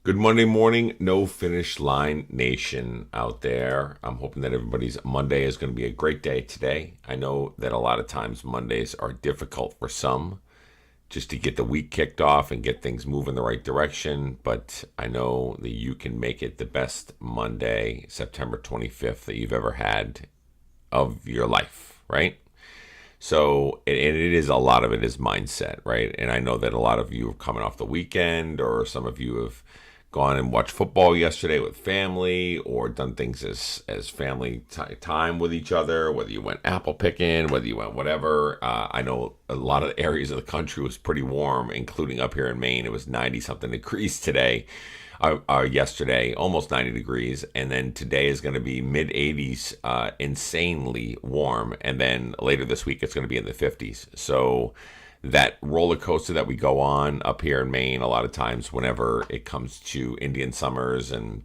Good Monday morning, no finish line nation out there. I'm hoping that everybody's Monday is going to be a great day today. I know that a lot of times Mondays are difficult for some just to get the week kicked off and get things moving the right direction, but I know that you can make it the best Monday, September 25th, that you've ever had of your life, right? So, and it is a lot of it is mindset, right? And I know that a lot of you are coming off the weekend, or some of you have gone and watched football yesterday with family, or done things as family time with each other. Whether you went apple picking, whether you went whatever. I know a lot of areas of the country was pretty warm, including up here in Maine. It was 90 something degrees today. Yesterday, almost 90 degrees, and then today is going to be mid 80s, insanely warm, and then later this week it's going to be in the 50s. So that roller coaster that we go on up here in Maine, a lot of times whenever it comes to Indian summers and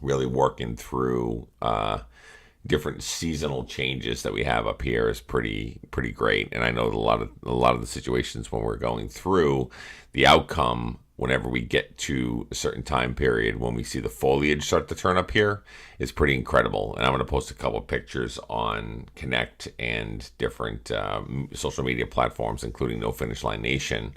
really working through different seasonal changes that we have up here is pretty great. And I know that a lot of the situations when we're going through the outcome, whenever we get to a certain time period when we see the foliage start to turn up here, is pretty incredible. And I'm going to post a couple of pictures on Connect and different social media platforms, including No Finish Line Nation,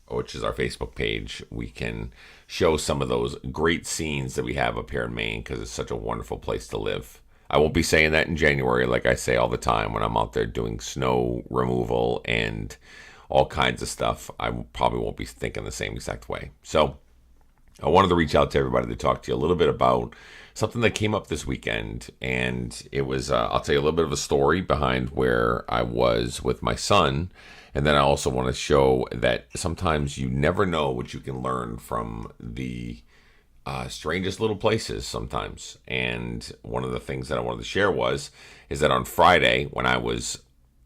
which is our Facebook page. We can show some of those great scenes that we have up here in Maine because it's such a wonderful place to live. I won't be saying that in January, like I say all the time when I'm out there doing snow removal and all kinds of stuff. I probably won't be thinking the same exact way. So I wanted to reach out to everybody to talk to you a little bit about something that came up this weekend. And it was, I'll tell you a little bit of a story behind where I was with my son. And then I also want to show that sometimes you never know what you can learn from the strangest little places sometimes. And one of the things that I wanted to share is that on Friday, when I was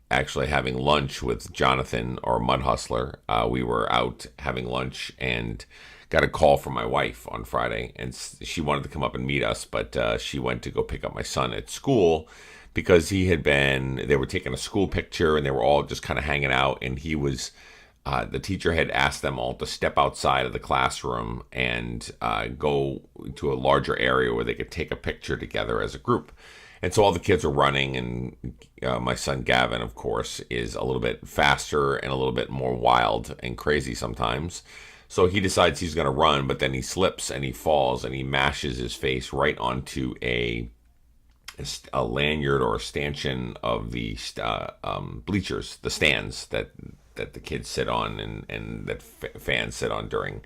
actually having lunch with Jonathan, or Mud Hustler, we were out having lunch and got a call from my wife on Friday, and she wanted to come up and meet us, but she went to go pick up my son at school because they were taking a school picture and they were all just kind of hanging out, and the teacher had asked them all to step outside of the classroom and go to a larger area where they could take a picture together as a group. And so all the kids are running, and my son Gavin, of course, is a little bit faster and a little bit more wild and crazy sometimes. So he decides he's going to run, but then he slips and he falls and he mashes his face right onto a lanyard or a stanchion of the bleachers, the stands that the kids sit on and that fans sit on during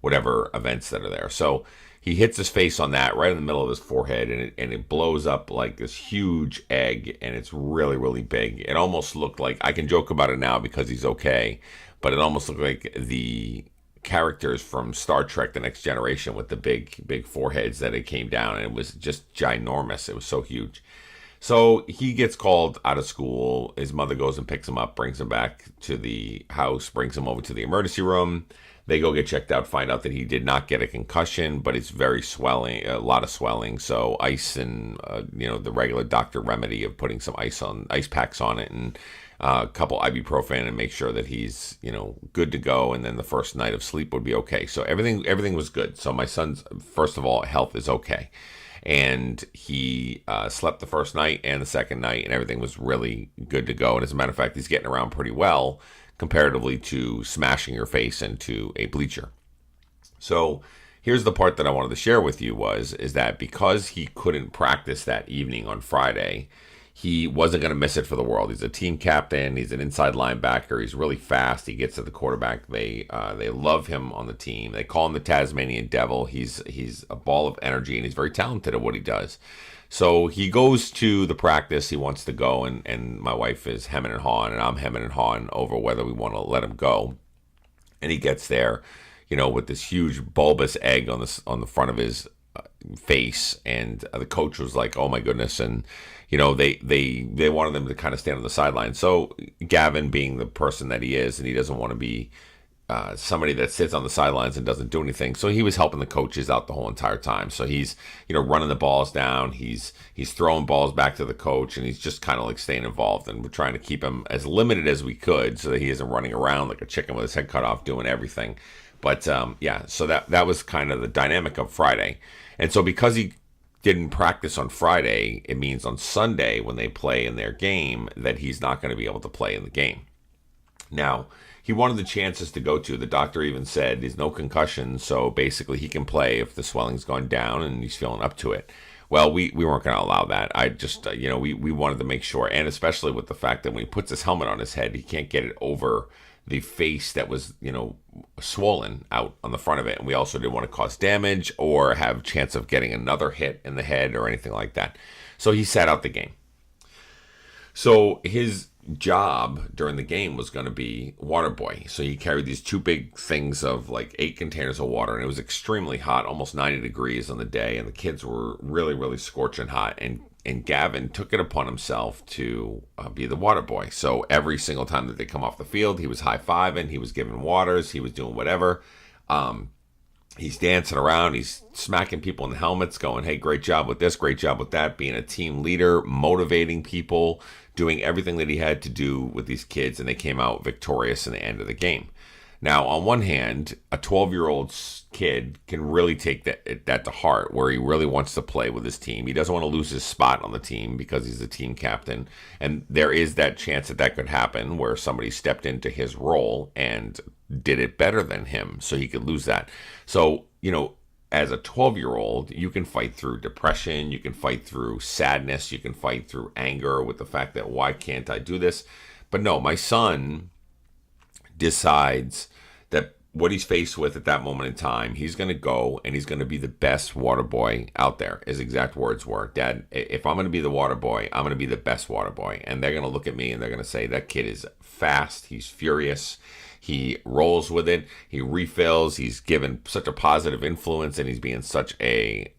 whatever events that are there. So he hits his face on that right in the middle of his forehead, and it blows up like this huge egg, and it's really, really big. It almost looked like, I can joke about it now because he's okay, but it almost looked like the characters from Star Trek: The Next Generation with the big foreheads that it came down, and it was just ginormous. It was so huge. So he gets called out of school. His mother goes and picks him up, brings him back to the house, brings him over to the emergency room. They go get checked out, find out that he did not get a concussion, but it's very swelling, a lot of swelling. So ice and, the regular doctor remedy of putting some ice packs on it, and a couple ibuprofen, and make sure that he's, good to go. And then the first night of sleep would be okay. So everything was good. So my son's, first of all, health is okay. And he slept the first night and the second night, and everything was really good to go. And as a matter of fact, he's getting around pretty well comparatively to smashing your face into a bleacher. So here's the part that I wanted to share with you is that because he couldn't practice that evening on Friday, he wasn't going to miss it for the world. He's a team captain. He's an inside linebacker. He's really fast. He gets to the quarterback. They love him on the team. They call him the Tasmanian Devil. He's a ball of energy, and he's very talented at what he does. So he goes to the practice. He wants to go, and my wife is hemming and hawing, and I'm hemming and hawing over whether we want to let him go. And he gets there, with this huge bulbous egg on the front of his face, and the coach was like, "Oh my goodness!" And they wanted him to kind of stand on the sideline. So Gavin, being the person that he is, and he doesn't want to be somebody that sits on the sidelines and doesn't do anything. So he was helping the coaches out the whole entire time. So he's, running the balls down. He's throwing balls back to the coach, and he's just kind of like staying involved. And we're trying to keep him as limited as we could so that he isn't running around like a chicken with his head cut off doing everything. But yeah, so that was kind of the dynamic of Friday. And so because he didn't practice on Friday, it means on Sunday when they play in their game that he's not going to be able to play in the game. Now, he wanted the chances to go to. The doctor even said there's no concussion, so basically he can play if the swelling's gone down and he's feeling up to it. Well, we weren't going to allow that. I just, we wanted to make sure, and especially with the fact that when he puts his helmet on his head, he can't get it over the face that was, swollen out on the front of it. And we also didn't want to cause damage or have a chance of getting another hit in the head or anything like that. So he sat out the game. So his job during the game was going to be water boy. So he carried these two big things of like 8 containers of water, and it was extremely hot, almost 90 degrees on the day, and the kids were really, really scorching hot. And Gavin took it upon himself to be the water boy. So every single time that they come off the field, he was high-fiving, he was giving waters, he was doing whatever. He's dancing around, he's smacking people in the helmets, going, hey, great job with this, great job with that, being a team leader, motivating people, doing everything that he had to do with these kids, and they came out victorious in the end of the game. Now, on one hand, a 12-year-old kid can really take that to heart, where he really wants to play with his team. He doesn't want to lose his spot on the team because he's the team captain. And there is that chance that could happen where somebody stepped into his role and did it better than him, so he could lose that. So, as a 12-year-old, you can fight through depression, you can fight through sadness, you can fight through anger with the fact that why can't I do this? But no, my son decides that what he's faced with at that moment in time, he's going to go and he's going to be the best water boy out there. His exact words were, Dad, if I'm going to be the water boy, I'm going to be the best water boy. And they're going to look at me and they're going to say, that kid is fast, he's furious, he rolls with it, he refills, he's given such a positive influence, and he's being such a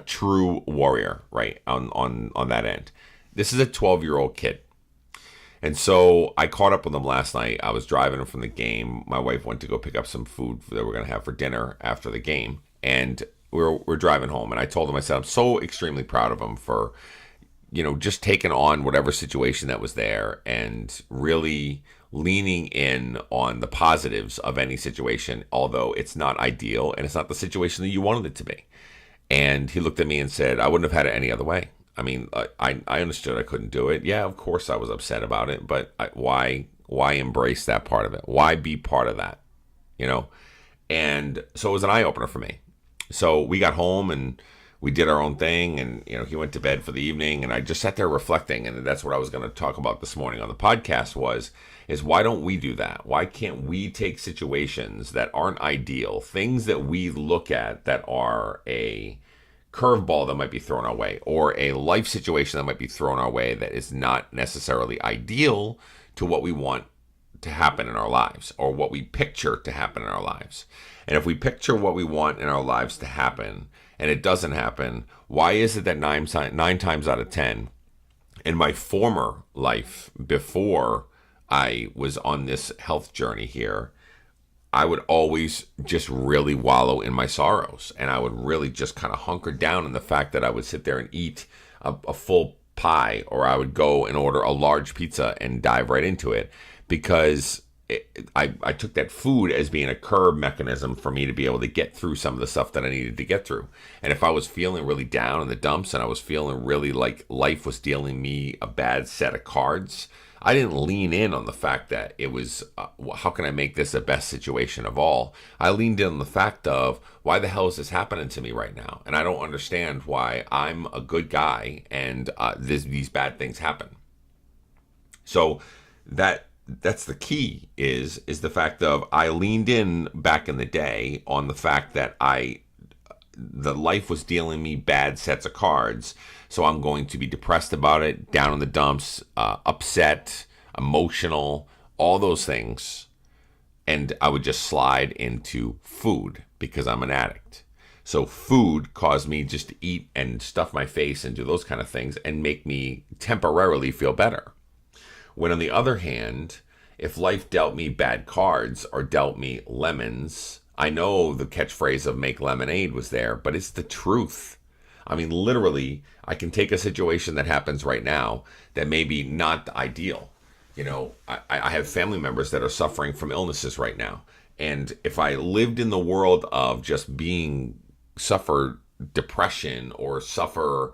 true warrior, right, on that end. This is a 12-year-old kid. And so I caught up with him last night. I was driving him from the game. My wife went to go pick up some food that we're going to have for dinner after the game. And we're driving home. And I told him, I said, I'm so extremely proud of him for, just taking on whatever situation that was there and really leaning in on the positives of any situation, although it's not ideal and it's not the situation that you wanted it to be. And he looked at me and said, I wouldn't have had it any other way. I mean, I understood I couldn't do it. Yeah, of course I was upset about it, but why embrace that part of it? Why be part of that? And so it was an eye-opener for me. So we got home and we did our own thing, and he went to bed for the evening, and I just sat there reflecting, and that's what I was going to talk about this morning on the podcast is why don't we do that? Why can't we take situations that aren't ideal, things that we look at that are a curveball that might be thrown our way, or a life situation that might be thrown our way that is not necessarily ideal to what we want to happen in our lives, or what we picture to happen in our lives. And if we picture what we want in our lives to happen and it doesn't happen, why is it that nine times out of 10 in my former life, before I was on this health journey here, I would always just really wallow in my sorrows, and I would really just kind of hunker down in the fact that I would sit there and eat a full pie, or I would go and order a large pizza and dive right into it, because I took that food as being a curb mechanism for me to be able to get through some of the stuff that I needed to get through. And if I was feeling really down in the dumps and I was feeling really like life was dealing me a bad set of cards, I didn't lean in on the fact that it was, how can I make this the best situation of all? I leaned in on the fact of, why the hell is this happening to me right now? And I don't understand why I'm a good guy and these bad things happen. So that's the key is the fact of, I leaned in back in the day on the fact that the life was dealing me bad sets of cards. So I'm going to be depressed about it, down in the dumps, upset, emotional, all those things. And I would just slide into food because I'm an addict. So food caused me just to eat and stuff my face and do those kind of things and make me temporarily feel better. When on the other hand, if life dealt me bad cards or dealt me lemons, I know the catchphrase of make lemonade was there, but it's the truth. I mean, literally, I can take a situation that happens right now that may be not ideal. I have family members that are suffering from illnesses right now. And if I lived in the world of just being suffer depression or suffer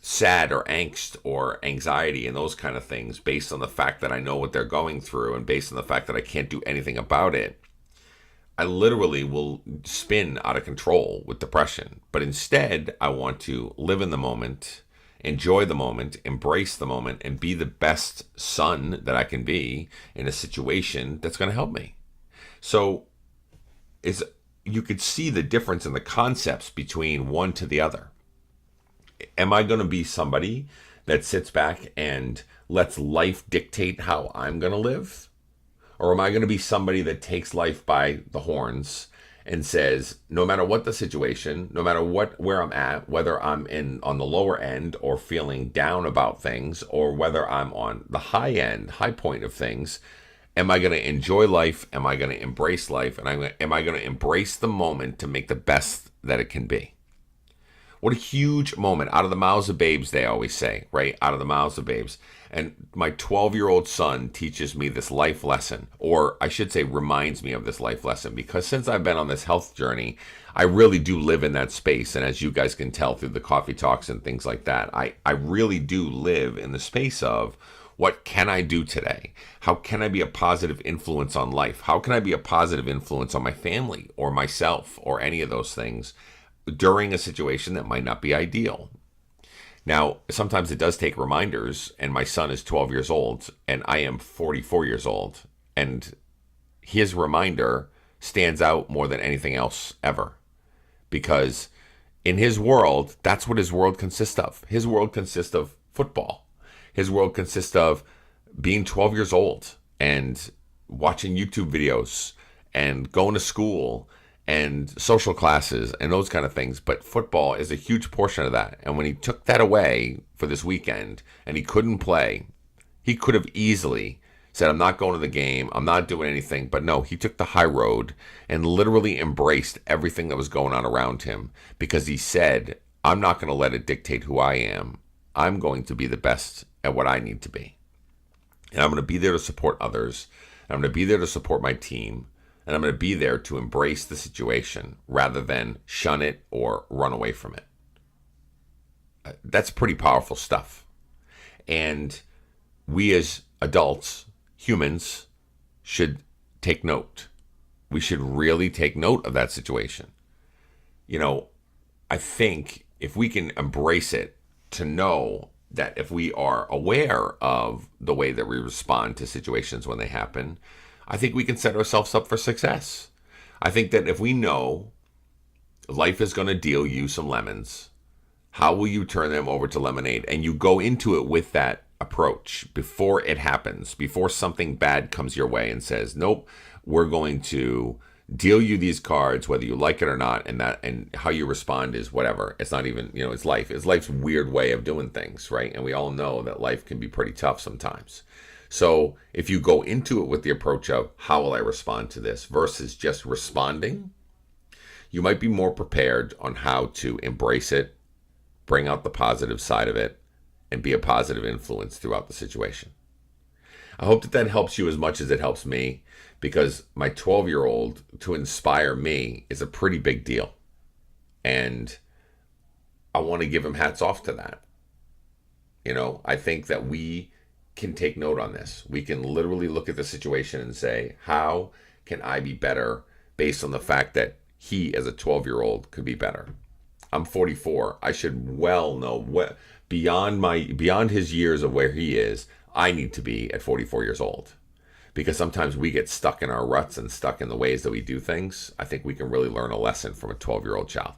sad or angst or anxiety and those kind of things based on the fact that I know what they're going through and based on the fact that I can't do anything about it, I literally will spin out of control with depression. But instead, I want to live in the moment, enjoy the moment, embrace the moment, and be the best son that I can be in a situation that's going to help me. So you could see the difference in the concepts between one to the other. Am I going to be somebody that sits back and lets life dictate how I'm going to live? Or am I going to be somebody that takes life by the horns and says, no matter what the situation, no matter where I'm at, whether I'm on the lower end or feeling down about things, or whether I'm on the high point of things, am I going to enjoy life? Am I going to embrace life? And am I going to embrace the moment to make the best that it can be? What a huge moment. Out of the mouths of babes, they always say, right? Out of the mouths of babes. And my 12-year-old son teaches me this life lesson, or I should say reminds me of this life lesson, because since I've been on this health journey, I really do live in that space. And as you guys can tell through the coffee talks and things like that, I really do live in the space of, what can I do today? How can I be a positive influence on life? How can I be a positive influence on my family or myself or any of those things during a situation that might not be ideal? Now, sometimes it does take reminders, and my son is 12 years old, and I am 44 years old, and his reminder stands out more than anything else ever, because in his world, that's what his world consists of. His world consists of football. His world consists of being 12 years old and watching YouTube videos and going to school and social classes and those kind of things. But football is a huge portion of that. And when he took that away for this weekend and he couldn't play, he could have easily said, I'm not going to the game, I'm not doing anything. But no, he took the high road and literally embraced everything that was going on around him, because he said, I'm not going to let it dictate who I am. I'm going to be the best at what I need to be. And I'm going to be there to support others. I'm going to be there to support my team. And I'm going to be there to embrace the situation rather than shun it or run away from it. That's pretty powerful stuff. And we as adults, humans, should take note. We should really take note of that situation. You know, I think if we can embrace it, to know that if we are aware of the way that we respond to situations when they happen, I think we can set ourselves up for success. I think that if we know life is going to deal you some lemons, how will you turn them over to lemonade? And you go into it with that approach before it happens, before something bad comes your way and says, nope, we're going to deal you these cards, whether you like it or not, and how you respond is whatever. It's not even, it's life. It's life's weird way of doing things, right? And we all know that life can be pretty tough sometimes. So if you go into it with the approach of, how will I respond to this, versus just responding, you might be more prepared on how to embrace it, bring out the positive side of it, and be a positive influence throughout the situation. I hope that helps you as much as it helps me, because my 12-year-old, to inspire me, is a pretty big deal. And I want to give him hats off to that. I think that we can take note on this. We can literally look at the situation and say, how can I be better based on the fact that he, as a 12-year-old, could be better? I'm 44. I should well know what beyond his years of where he is, I need to be at 44 years old. Because sometimes we get stuck in our ruts and stuck in the ways that we do things. I think we can really learn a lesson from a 12-year-old child.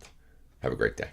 Have a great day.